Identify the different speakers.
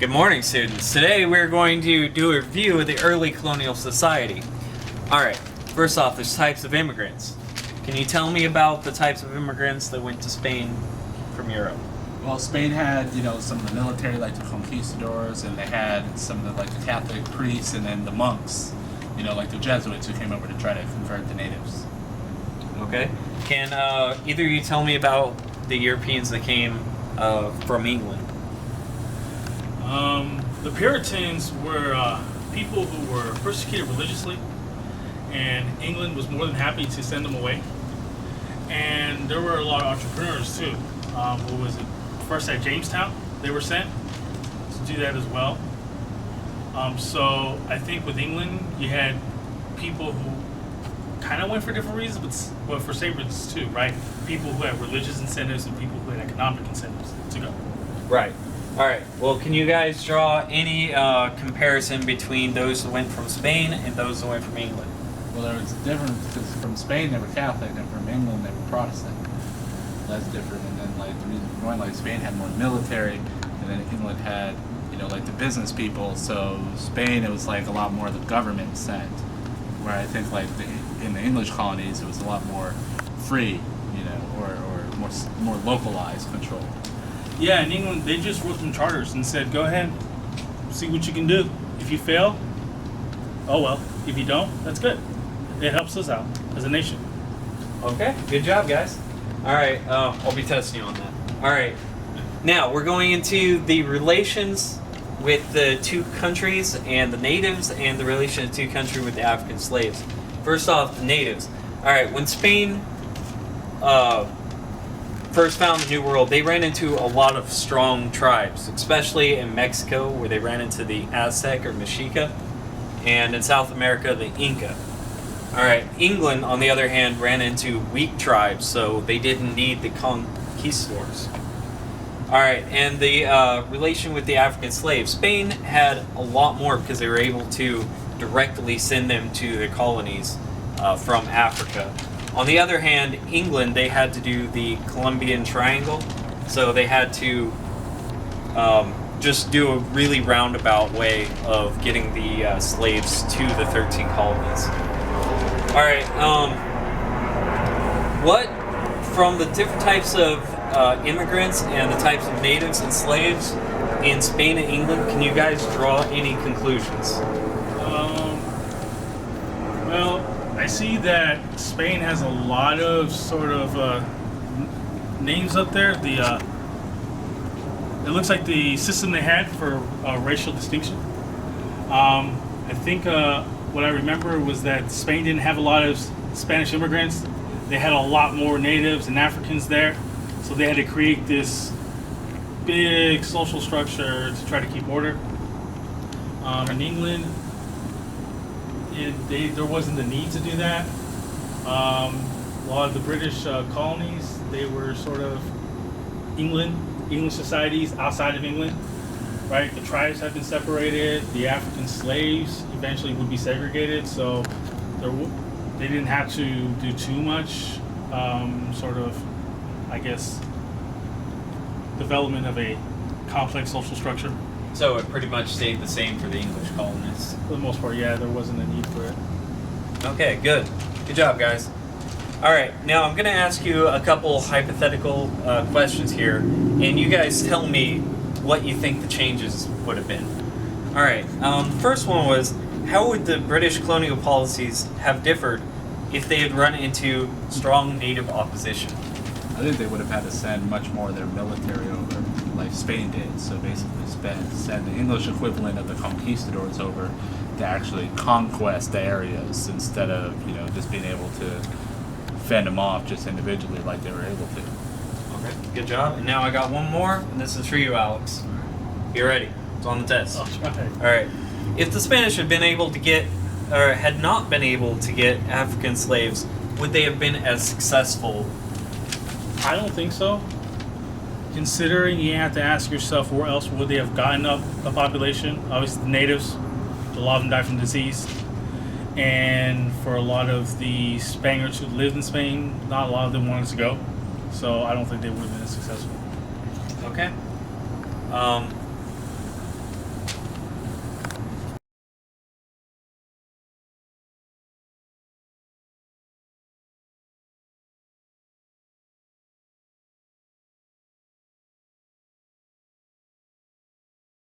Speaker 1: Good morning, students. Today we're going to do a review of the early colonial society. Alright, first off, there's types of immigrants. Can you tell me about the types of immigrants that went to Spain from Europe?
Speaker 2: Well, Spain had, some of the military, like the conquistadors, and they had some of the Catholic priests, and then the monks, like the Jesuits who came over to try to convert the natives.
Speaker 1: Okay. Can either of you tell me about the Europeans that came from England?
Speaker 3: The Puritans were people who were persecuted religiously, and England was more than happy to send them away. And there were a lot of entrepreneurs too. What was it? First at Jamestown, they were sent to do that as well. So I think with England, you had people who kind of went for different reasons, but for same reasons too, right? People who had religious incentives and people who had economic incentives to go.
Speaker 1: Right. Alright, well, can you guys draw any comparison between those who went from Spain and those who went from England?
Speaker 2: Well, there was a difference because from Spain they were Catholic, and from England they were Protestant. That's different. And then, the reason for going, Spain had more military, and then England had, the business people. So Spain, it was a lot more the government sent, where I think in the English colonies it was a lot more free, or more localized control.
Speaker 3: Yeah, in England, they just wrote some charters and said, go ahead, see what you can do. If you fail, oh well. If you don't, that's good. It helps us out as a nation.
Speaker 1: Okay, good job, guys. Alright, I'll be testing you on that. Alright, now we're going into the relations with the two countries and the natives, and the relation of the two countries with the African slaves. First off, the natives. Alright, when Spain first found the New World, they ran into a lot of strong tribes, especially in Mexico, where they ran into the Aztec or Mexica, and in South America, the Inca. Alright, England, on the other hand, ran into weak tribes, so they didn't need the conquistadors. Alright, and the relation with the African slaves. Spain had a lot more because they were able to directly send them to the colonies from Africa. On the other hand, England, they had to do the Columbian Triangle, so they had to just do a really roundabout way of getting the slaves to the 13 colonies. Alright, what, from the different types of immigrants and the types of natives and slaves in Spain and England, can you guys draw any conclusions?
Speaker 3: Well, I see that Spain has a lot of sort of names up there. It looks like the system they had for racial distinction. I think what I remember was that Spain didn't have a lot of Spanish immigrants. They had a lot more natives and Africans there, so they had to create this big social structure to try to keep order. In England, there wasn't the need to do that. A lot of the British colonies, they were sort of English societies outside of England, right? The tribes have been separated. The African slaves eventually would be segregated, so they didn't have to do too much development of a complex social structure.
Speaker 1: So it pretty much stayed the same for the English colonists.
Speaker 3: For the most part, yeah, there wasn't a need for it.
Speaker 1: Okay, good. Good job, guys. Alright, now I'm going to ask you a couple hypothetical questions here, and you guys tell me what you think the changes would have been. Alright, the first one was, how would the British colonial policies have differed if they had run into strong native opposition?
Speaker 2: I think they would have had to send much more of their military over, like Spain did. So basically send the English equivalent of the conquistadors over to actually conquest the areas instead of, just being able to fend them off just individually like they were able to.
Speaker 1: Okay, good job. And now I got one more, and this is for you, Alex. You ready? It's on the test.
Speaker 3: I'll try.
Speaker 1: Alright. If the Spanish had been able to get, or had not been able to get African slaves, would they have been as successful?
Speaker 3: I don't think so. Considering you have to ask yourself where else would they have gotten up the population. Obviously the natives, a lot of them died from disease. And for a lot of the Spaniards who lived in Spain, not a lot of them wanted to go. So I don't think they would have been as successful.
Speaker 1: Okay.